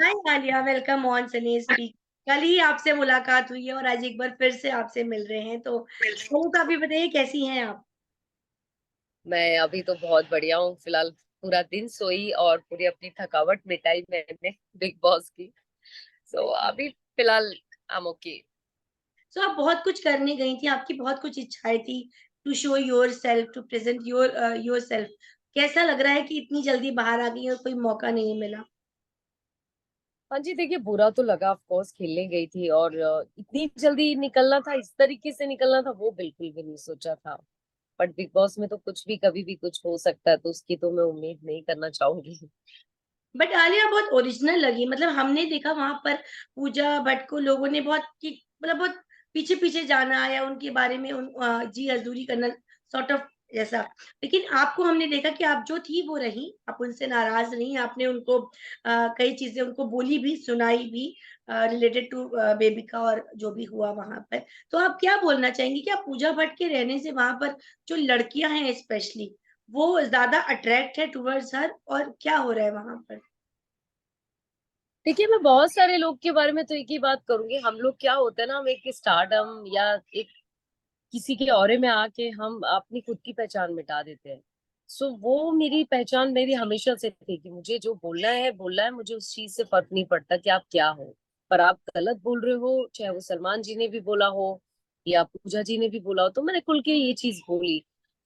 Hi Alia, welcome on Sunny speak. कल ही आपसे मुलाकात हुई है और आज एक बार फिर से आपसे मिल रहे हैं, तो चलो तो अभी बताइए कैसी हैं आप। मैं अभी तो बहुत बढ़िया हूँ फिलहाल। पूरा दिन सोई और पूरी अपनी थकावट मिटाई मैंने बिग बॉस की। सो अभी फिलहाल आई एम ओके। सो आप बहुत कुछ करने गई थी, आपकी बहुत कुछ इच्छाएं थी to show yourself, to present yourself. कैसा लग रहा है कि इतनी जल्दी बाहर आ गई और कोई मौका नहीं मिला? हाँ जी, देखिए बुरा तो लगा, ऑफ कोर्स खेलने गई थी और इतनी जल्दी निकलना था, इस तरीके से निकलना था वो बिल्कुल भी नहीं सोचा था। बट बिग बॉस में तो कुछ भी कभी भी कुछ हो सकता है, तो उसकी तो मैं उम्मीद नहीं करना चाहूंगी। बट आलिया बहुत ओरिजिनल लगी, मतलब हमने देखा वहां पर पूजा भट्ट को लोगों ने बहुत मतलब बहुत पीछे पीछे जाना या उनके बारे में जी हजूरी करना, सॉर्ट ऑफ जैसा। लेकिन आपको हमने देखा कि आप जो थी वो रही, आप उनसे नाराज नहीं, आपने उनको कई चीजें उनको बोली भी, सुनाई भी, रिलेटेड टू बेबिका और जो भी हुआ वहां पर। तो आप क्या बोलना चाहेंगे कि आप पूजा भट्ट के रहने से वहां पर जो लड़कियां हैं स्पेशली, वो ज्यादा अट्रैक्ट है टुवर्ड्स हर, और क्या हो रहा है वहां पर? देखिए, मैं बहुत सारे लोग के बारे में तो एक ही बात करूंगी। हम लोग क्या होता है ना, हम एक स्टारडम या एक किसी के ऑरे में आके हम अपनी खुद की पहचान मिटा देते हैं। सो वो मेरी पहचान मेरी हमेशा से थी कि मुझे जो बोलना है बोलना है, मुझे उस चीज से फर्क नहीं पड़ता कि आप क्या हो। पर आप गलत बोल रहे हो, चाहे वो सलमान जी ने भी बोला हो या पूजा जी ने भी बोला हो, तो मैंने खुल के ये चीज बोली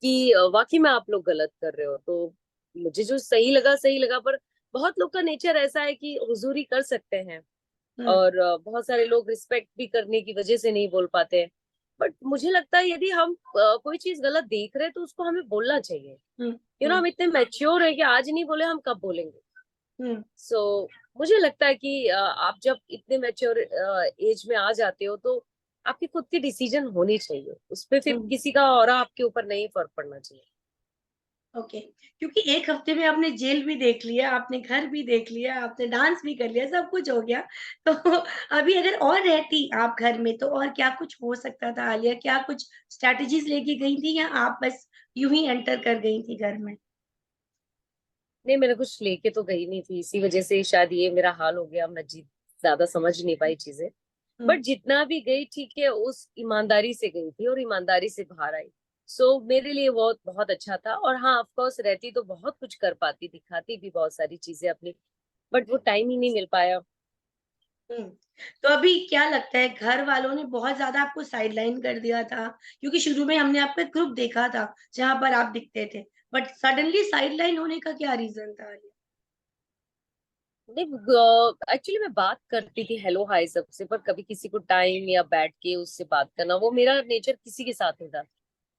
कि वाकई में आप लोग गलत कर रहे हो। तो मुझे जो सही लगा सही लगा। पर बहुत लोग का नेचर ऐसा है कि हुजूरी कर सकते हैं हम्म। और बहुत सारे लोग रिस्पेक्ट भी करने की वजह से नहीं बोल पाते हैं। बट मुझे लगता है यदि हम कोई चीज गलत देख रहे हैं तो उसको हमें बोलना चाहिए। हम्म। हम हम्म। इतने मैच्योर है कि आज नहीं बोले हम कब बोलेंगे। हम्म। सो मुझे लगता है कि आप जब इतने मैच्योर एज में आ जाते हो तो आपकी खुद की डिसीजन होनी चाहिए, उस पर फिर हम्म। किसी का और आपके ऊपर नहीं फर्क पड़ना चाहिए। ओके। क्योंकि एक हफ्ते में आपने जेल भी देख लिया, आपने घर भी देख लिया, आपने डांस भी कर लिया, सब कुछ हो गया। तो अभी अगर और रहती आप घर में तो और क्या कुछ हो सकता था आलिया? क्या कुछ स्ट्रैटेजीज लेके गई थी या आप बस यूं ही एंटर कर गई थी घर में? नहीं, मैंने कुछ लेके तो गई नहीं थी, इसी वजह से शायद ये मेरा हाल हो गया। मैं ज्यादा समझ नहीं पाई चीजें। हम्म। बट जितना भी गई ठीक है, उस ईमानदारी से गई थी और ईमानदारी से बाहर आई। सो मेरे लिए बहुत बहुत अच्छा था। और हाँ, ऑफ कोर्स रहती तो बहुत कुछ कर पाती, दिखाती भी बहुत सारी चीजें अपनी। बट वो टाइम ही नहीं मिल पाया। हम्म। तो अभी क्या लगता है, घर वालों ने बहुत ज्यादा आपको साइडलाइन कर दिया था? क्योंकि शुरू में हमने आपका ग्रुप देखा था जहां पर आप दिखते थे, बट सडनली साइडलाइन होने का क्या रीजन था? नहीं, एक्चुअली मैं बात करती थी हेलो हाय सबसे, पर कभी किसी को टाइम या बैठ के उससे बात करना, वो मेरा नेचर किसी के साथ नहीं था।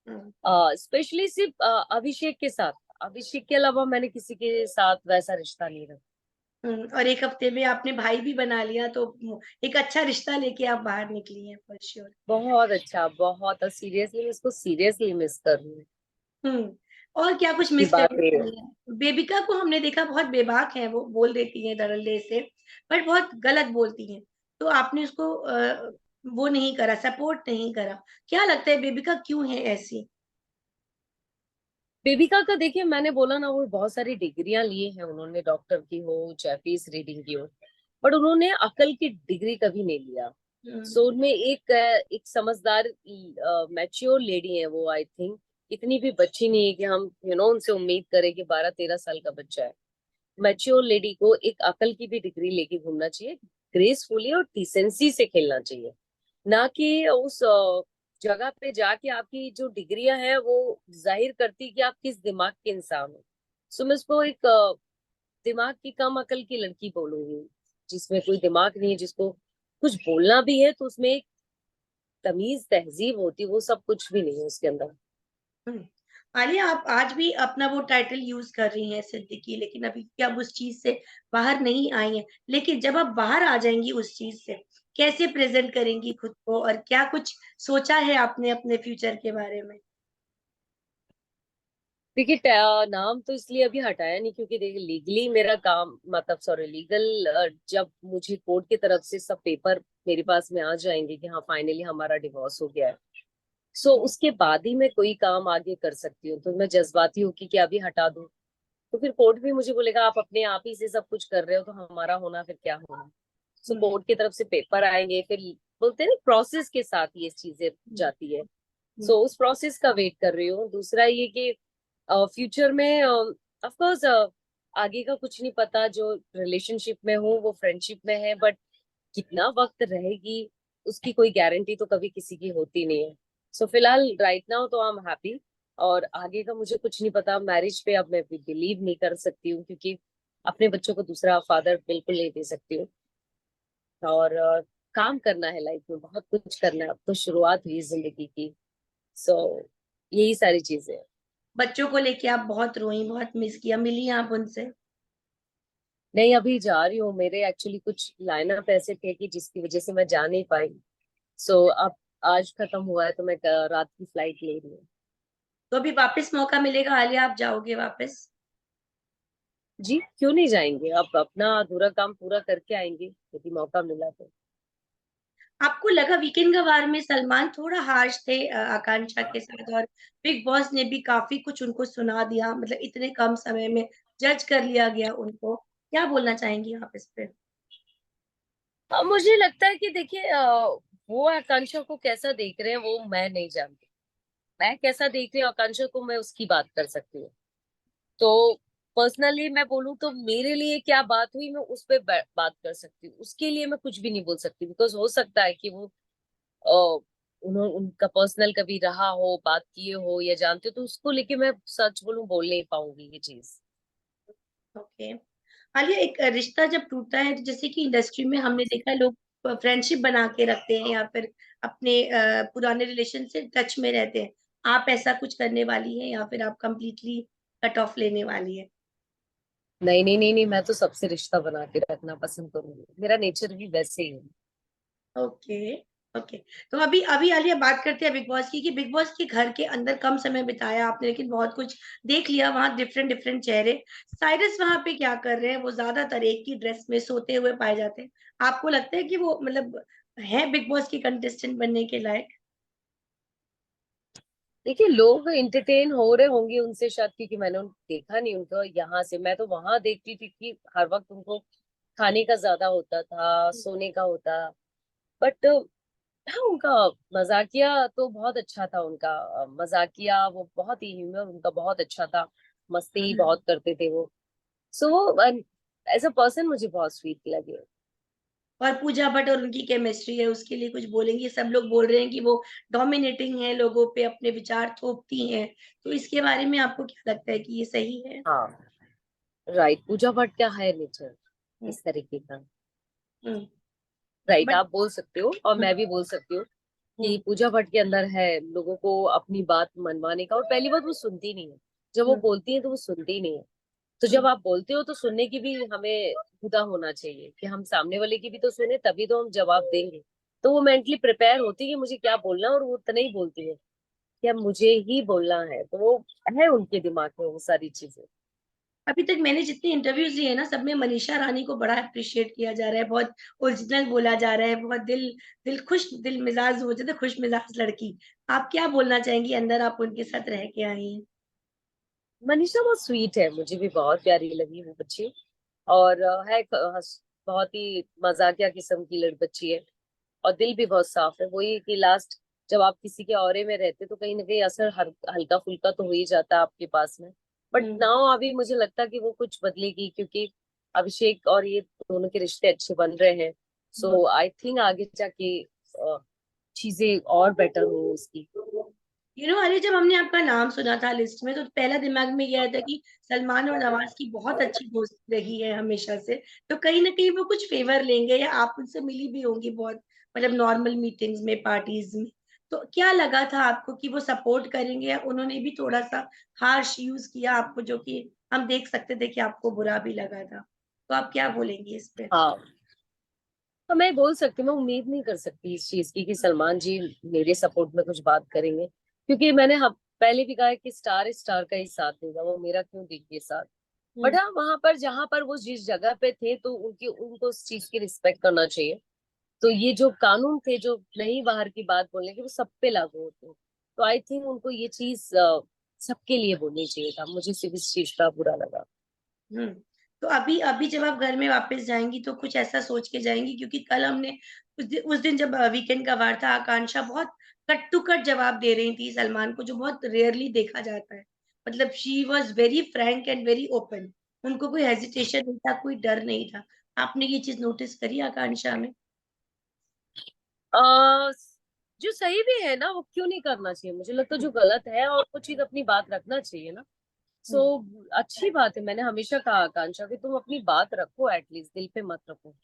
हम्म। स्पेशली सिर्फ अभिषेक के साथ। अभिषेक के अलावा मैंने किसी के साथ वैसा रिश्ता नहीं रखा। और एक हफ्ते में आपने भाई भी बना लिया, तो एक अच्छा रिश्ता लेके आप बाहर निकली हैं फॉर श्योर। बहुत अच्छा, बहुत सीरियसली मैं इसको सीरियसली मिस कर रही हूँ। हम्म। और क्या कुछ की मिस बात करने ये है। वाली है? बेबिका को हमने देखा बहुत बेबाक है, वो बोल देती है धड़ल्ले से, बट बहुत गलत बोलती है। तो आपने उसको वो नहीं करा, सपोर्ट नहीं करा। क्या लगता है बेबिका क्यों है ऐसी? बेबिका का देखिए, मैंने बोला ना, वो बहुत सारी डिग्रियां लिए हैं उन्होंने, डॉक्टर की हो चाहे फेस रीडिंग की हो। बट उन्होंने अकल की डिग्री कभी नहीं लिया। हम्म। सो उनमें एक समझदार मैच्योर लेडी है वो, आई थिंक। इतनी भी बच्ची नहीं है कि हम उनसे उम्मीद करें कि 12-13 साल का बच्चा है। मैच्योर लेडी को एक अकल की भी डिग्री लेके घूमना चाहिए। ग्रेसफुली और डिसेंसी से खेलना चाहिए। ना कि उस जगह पे जाके आपकी जो डिग्रियां हैं वो जाहिर करती कि आप किस दिमाग के इंसान हो। सो मैं उसको एक दिमाग की कम अकल की लड़की बोलूंगी, जिसमें कोई दिमाग नहीं है, जिसको कुछ बोलना भी है तो उसमें एक तमीज तहजीब होती, वो सब कुछ भी नहीं है उसके अंदर। हम्म। आलिया, आप आज भी अपना वो टाइटल यूज कर रही हैं सिद्दीकी, लेकिन अभी क्या आप उस चीज से बाहर नहीं आई हैं? लेकिन जब आप बाहर आ जाएंगी उस चीज से, कैसे प्रेजेंट करेंगी खुद को, और क्या कुछ सोचा है आपने अपने फ्यूचर के बारे में? देखिए, नाम तो इसलिए अभी हटाया नहीं क्योंकि देखिए लीगली मेरा काम, मतलब सॉरी लीगल, जब मुझे कोर्ट की तरफ से सब पेपर मेरे पास में आ जाएंगे कि हाँ फाइनली हमारा डिवोर्स हो गया है। सो उसके बाद ही मैं कोई काम आगे कर सकती हूँ। तो मैं जज्बाती हूँ कि क्या अभी हटा दूँ? तो फिर कोर्ट भी मुझे बोलेगा आप अपने आप ही से सब कुछ कर रहे हो, तो हमारा होना फिर क्या होना। सो हम्म, कोर्ट की तरफ से पेपर आएंगे, फिर बोलते हैं ना प्रोसेस के साथ ये चीजें हम्म, जाती है। हम्म, सो उस प्रोसेस का वेट कर रही हूँ। दूसरा ये कि फ्यूचर में ऑफ कोर्स आगे का कुछ नहीं पता, जो रिलेशनशिप में हूँ वो फ्रेंडशिप में है, बट कितना वक्त रहेगी उसकी कोई गारंटी तो कभी किसी की होती नहीं है। सो फिलहाल राइट नाउ तो आई एम हैप्पी। और आगे का मुझे कुछ नहीं पता। मैरिज पे अब मैं बिलीव नहीं कर सकती हूँ, क्योंकि अपने बच्चों को दूसरा फादर बिल्कुल नहीं दे सकती हूँ। और काम करना है लाइफ में, बहुत कुछ करना है, अब तो शुरुआत हुई जिंदगी की। सो यही सारी चीजें हैं। बच्चों को लेके आप बहुत रोई, बहुत मिस किया, मिली आप उनसे? नहीं, अभी जा रही हूँ। मेरे एक्चुअली कुछ लाइन अप ऐसे थे कि जिसकी वजह से मैं जा नहीं पाई। सो अब आज खत्म हुआ है, तो मैं रात की फ्लाइट ले रही हूँ। तो अभी वापस मौका मिलेगा आलिया, आप जाओगे वापस? जी, क्यों नहीं जाएंगे। अब अपना अधूरा काम पूरा करके आएंगे यदि मौका मिला तो। आपको लगा वीकेंड का वार में सलमान थोड़ा हार्श थे आकांक्षा के साथ, और बिग बॉस ने भी काफी कुछ उनको सुना दिया, मतलब इतने कम समय में जज कर लिया गया उनको? क्या बोलना चाहेंगी आप इस पे? अब मुझे लगता है कि देखिए वो आकांक्षा को कैसा देख रहे हैं वो मैं नहीं जानती। मैं कैसा देख रही हूँ आकांक्षा को, मैं उसकी बात कर सकती हूँ। तो पर्सनली मैं बोलूँ तो मेरे लिए क्या बात हुई, मैं उस पर बात कर सकती हूँ। उसके लिए मैं कुछ भी नहीं बोल सकती, बिकॉज हो सकता है कि वो उन्होंने उनका पर्सनल कभी रहा हो, बात किए हो या जानते हो, तो उसको लेके मैं सच बोलूं बोल नहीं पाऊंगी ये चीज। ओके। आलिया, एक रिश्ता जब टूटता है, तो जैसे कि इंडस्ट्री में हमने देखा है, लोग फ्रेंडशिप बना के रखते हैं या फिर अपने पुराने रिलेशन से टच में रहते हैं। आप ऐसा कुछ करने वाली हैं या फिर आप कंप्लीटली कट ऑफ लेने वाली है? नहीं नहीं नहीं नहीं, मैं तो सबसे रिश्ता बना के रखना पसंद करूंगी। मेरा नेचर भी वैसे ही है। ओके। ओके। तो अभी अभी आलिया, बात करते हैं बिग बॉस की, कि बिग बॉस के घर के अंदर कम समय बिताया आपने, लेकिन बहुत कुछ देख लिया वहां, डिफरेंट डिफरेंट चेहरे। साइरस वहां पे क्या कर रहे हैं? वो ज्यादातर एक ही ड्रेस में सोते हुए पाए जाते हैं। आपको लगता है कि वो मतलब है बिग बॉस की कंटेस्टेंट बनने के लायक? देखिए, लोग इंटरटेन हो रहे होंगे उनसे शायद, क्योंकि मैंने देखा नहीं उनको यहाँ से। मैं तो वहां देखती थी कि हर वक्त उनको खाने का ज्यादा होता था, सोने का होता। बट हाँ, उनका मजाकिया तो बहुत अच्छा था। उनका मजाकिया वो बहुत ही ह्यूमर उनका बहुत अच्छा था। मस्ती बहुत करते थे वो। सो वो एज अ पर्सन मुझे बहुत स्वीट लगे। और पूजा भट्ट और उनकी केमिस्ट्री है, उसके लिए कुछ बोलेंगी? सब लोग बोल रहे हैं कि वो डोमिनेटिंग है, लोगों पे अपने विचार थोपती हैं। तो इसके बारे में आपको क्या लगता है कि ये सही है? हाँ, राइट। पूजा भट्ट क्या है नेचर हम्म, इस तरीके का। हम्म, राइट, बट आप बोल सकते हो और हम्म, मैं भी बोल सकती हूँ कि हम्म, पूजा भट्ट के अंदर है लोगों को अपनी बात मनवाने का। और पहली बात, वो सुनती नहीं है। जब वो हम्म, बोलती है तो वो सुनती नहीं है। तो जब हम्म। आप बोलते हो तो सुनने की भी हमें खुदा होना चाहिए कि हम सामने वाले की भी तो सुने, तभी तो हम जवाब देंगे। तो वो मेंटली प्रिपेयर होती है कि मुझे क्या बोलना है, और वो उतना ही बोलती है कि अब मुझे ही बोलना है। तो वो है उनके दिमाग में वो सारी चीजें। अभी तक मैंने जितने इंटरव्यूज दिए ना, सब में मनीषा रानी को बड़ा अप्रिशिएट किया जा रहा है, बहुत ओरिजिनल बोला जा रहा है, बहुत दिल दिल खुश, दिल मिजाज हो जाते, खुश मिजाज लड़की। आप क्या बोलना चाहेंगी? अंदर आप उनके साथ रह के आई हैं। मनीषा बहुत स्वीट है, मुझे भी बहुत प्यारी लगी वो बच्ची। और है बहुत ही मजाकिया किस्म की लड़ बच्ची है। और दिल भी बहुत साफ है। वही कि लास्ट जब आप किसी के औरे में रहते तो कहीं ना कहीं असर हल्का फुल्का तो हो ही जाता है आपके पास में। बट हम्म, नाउ अभी मुझे लगता है कि वो कुछ बदलेगी, क्योंकि अभिषेक और ये दोनों के रिश्ते अच्छे बन रहे हैं। हम्म। सो आई थिंक आगे जाके चीजें और बेटर हो उसकी। अरे, जब हमने आपका नाम सुना था लिस्ट में, तो पहला दिमाग में यह आया था कि सलमान और नवाज की बहुत अच्छी दोस्त रही है हमेशा से। तो कहीं ना कहीं वो कुछ फेवर लेंगे, या आप उनसे मिली भी होंगी बहुत, मतलब नॉर्मल मीटिंग्स में, पार्टीज में। तो क्या लगा था आपको कि वो सपोर्ट करेंगे, या उन्होंने भी थोड़ा सा हार्श यूज किया आपको, जो कि हम देख सकते थे कि आपको बुरा भी लगा था? तो आप क्या बोलेंगी इस पे? हाँ, तो मैं बोल सकती हूँ, मैं उम्मीद नहीं कर सकती इस चीज की कि सलमान जी मेरे सपोर्ट में कुछ बात करेंगे। क्योंकि मैंने पहले भी कहा है कि स्टार स्टार का ही साथ देगा, वो मेरा क्यों देंगे साथ। बट हम्म, हाँ, वहां पर जहां पर वो जिस जगह पे थे तो उनको उस चीज की रिस्पेक्ट करना चाहिए। तो ये जो कानून थे जो नहीं बाहर की बात बोलने के, वो सब पे लागू होते हैं। तो आई थिंक उनको ये चीज सबके लिए बोलनी चाहिए था। मुझे सिर्फ इस चीज का बुरा लगा। हुँ। तो अभी अभी जब आप घर में वापस जाएँगी तो कुछ ऐसा सोच के जाएँगी, क्योंकि कल हमने उस दिन जब वीकेंड का वार था, आकांक्षा बहुत कट टू कट जवाब दे रही थी सलमान को, जो बहुत रेयरली देखा जाता है। मतलब she was very Frank and very open. उनको कोई हेजिटेशन नहीं था, कोई डर नहीं था। आपने ये चीज़ नोटिस करी आकांक्षा में? अ, जो सही भी है ना वो क्यों नहीं करना चाहिए, मुझे लगता है जो गलत है और वो चीज अपनी बात रखना चाहिए ना। सो हुँ, अच्छी बात है, मैंने हमेशा कहा आकांक्षा कि तुम अपनी बात रखो, एटलीस्ट दिल पे मत रखो।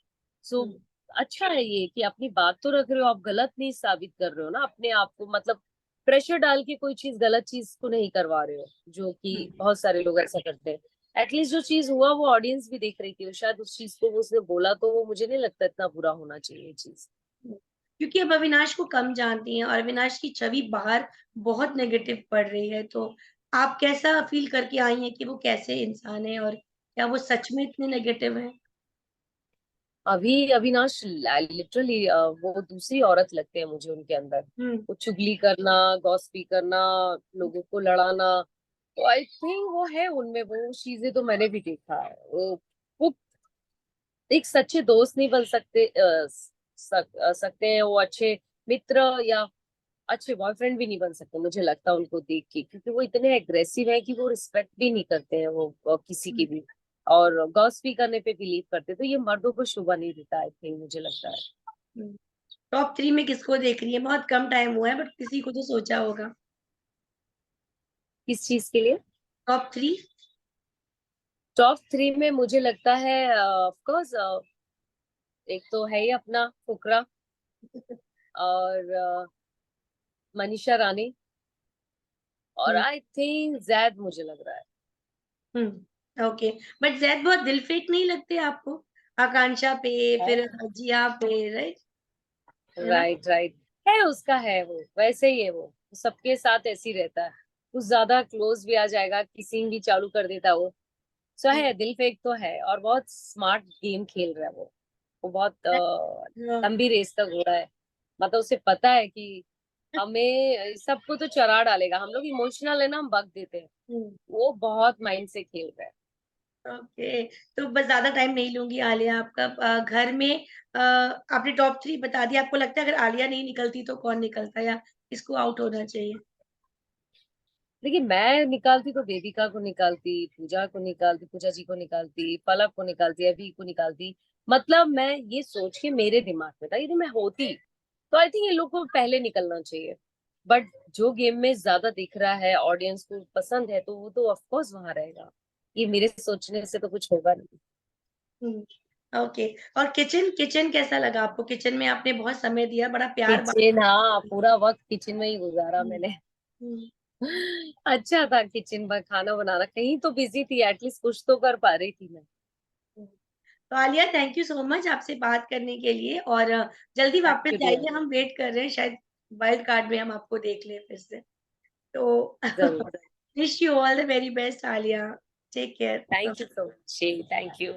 सो हुँ, अच्छा है ये कि अपनी बात तो रख रहे हो, आप गलत नहीं साबित कर रहे हो ना अपने आप को, मतलब प्रेशर डाल के कोई चीज गलत चीज को नहीं करवा रहे हो, जो हुँ। कि बहुत सारे लोग ऐसा करते हैं। एटलीस्ट जो चीज हुआ वो ऑडियंस भी देख रही थी, और शायद उस चीज को वो उसने बोला, तो वो मुझे नहीं लगता इतना बुरा होना चाहिए ये चीज। हुँ। क्योंकि अब अविनाश को कम जानती हैं और अविनाश की छवि बाहर बहुत नेगेटिव पड़ रही है, तो आप कैसा फ़ील करके आई हैं कि वो कैसे इंसान है और क्या वो सच में इतने नेगेटिव हैं? अभी अविनाश लिटरली वो दूसरी औरत लगते हैं मुझे उनके अंदर। हुँ, वो चुगली करना, गॉसिपी करना, लोगों को लड़ाना, तो आई थिंक वो है उनमें, वो चीजें तो मैंने भी देखा है। वो एक सच्चे दोस्त नहीं बन सकते, सकते हैं वो, अच्छे मित्र या अच्छे बॉयफ्रेंड भी नहीं बन सकते मुझे लगता है उनको देख के, क्योंकि वो इतने एग्रेसिव हैं कि वो रिस्पेक्ट भी नहीं करते हैं वो किसी की हुँ, भी, और गॉसिप करने पे बिलीव करते हैं। तो ये मर्दों को शोभा नहीं देता, आई थिंक, मुझे लगता है। हुँ। टॉप 3 में किसको देख रही हैं? बहुत कम टाइम हुआ है, बट किसी को तो सोचा होगा। किस चीज के लिए? टॉप 3? टॉप थ्री में मुझे लगता है ऑफ कोर्स एक तो है ही अपना फुकरा, और मनीषा रानी, और हुँ, आई थिंक जैद मुझे लग रहा है। हुँ, ओके। बट ज़ैद बहुत दिलफ़ेक नहीं लगते आपको? आकांक्षा पे, फिर जिया पे, राइट? है ना? राइट राइट, है उसका, है वो वैसे ही है, वो सबके साथ ऐसे ही रहता है। कुछ ज्यादा क्लोज भी आ जाएगा, किसिंग भी चालू कर देता है वो। सो हुँ, है, दिल फेक तो है, और बहुत स्मार्ट गेम खेल रहा है वो बहुत हाँ, लंबी रेस का घोड़ा है। मतलब उसे पता है कि हमें सबको तो चरा डालेगा, हम लोग इमोशनल है ना, हम बक देते हैं। हुँ। वो बहुत माइंड से खेल रहा है। ओके, तो बस ज़्यादा टाइम नहीं लूँगी आलिया आपका। घर में आपने टॉप 3 बता दिया, आपको लगता है अगर आलिया नहीं निकलती तो कौन निकलता या किसको आउट होना चाहिए? देखिए, मैं निकालती तो देविका को निकालती, पूजा को निकालती, पूजा जी को निकालती, पलक को निकालती, अभी को निकालती। मतलब मैं ये सोच के, मेरे दिमाग में था, यदि मैं होती तो आई थिंक ये लोग को पहले निकलना चाहिए। बट जो गेम में ज्यादा दिख रहा है, ऑडियंस को पसंद है, तो वो तो ऑफ कोर्स वहां रहेगा। ये मेरे सोचने से तो कुछ होगा नहीं। हुँ, ओके। और किचन किचन कैसा लगा आपको? किचन में आपने बहुत समय दिया, बड़ा प्यार किचन, हाँ, बाँटा। पूरा वक्त किचन में ही गुजारा हुँ, मैंने। हुँ, अच्छा था किचन में खाना बनाना, कहीं तो बिजी थी, एटलीस्ट कुछ तो कर पा रही थी मैं। हुँ। तो Alia, thank you so much आपसे बात करने के लिए, और जल्दी थैंक वापस यू डियर। जाइए, हम वेट कर रहे हैं, शायद वाइल्ड कार्ड में हम आपको देख लें फिर से। तो जरूर। Wish you all the very best Alia. Take care. Thank you so much, thank you.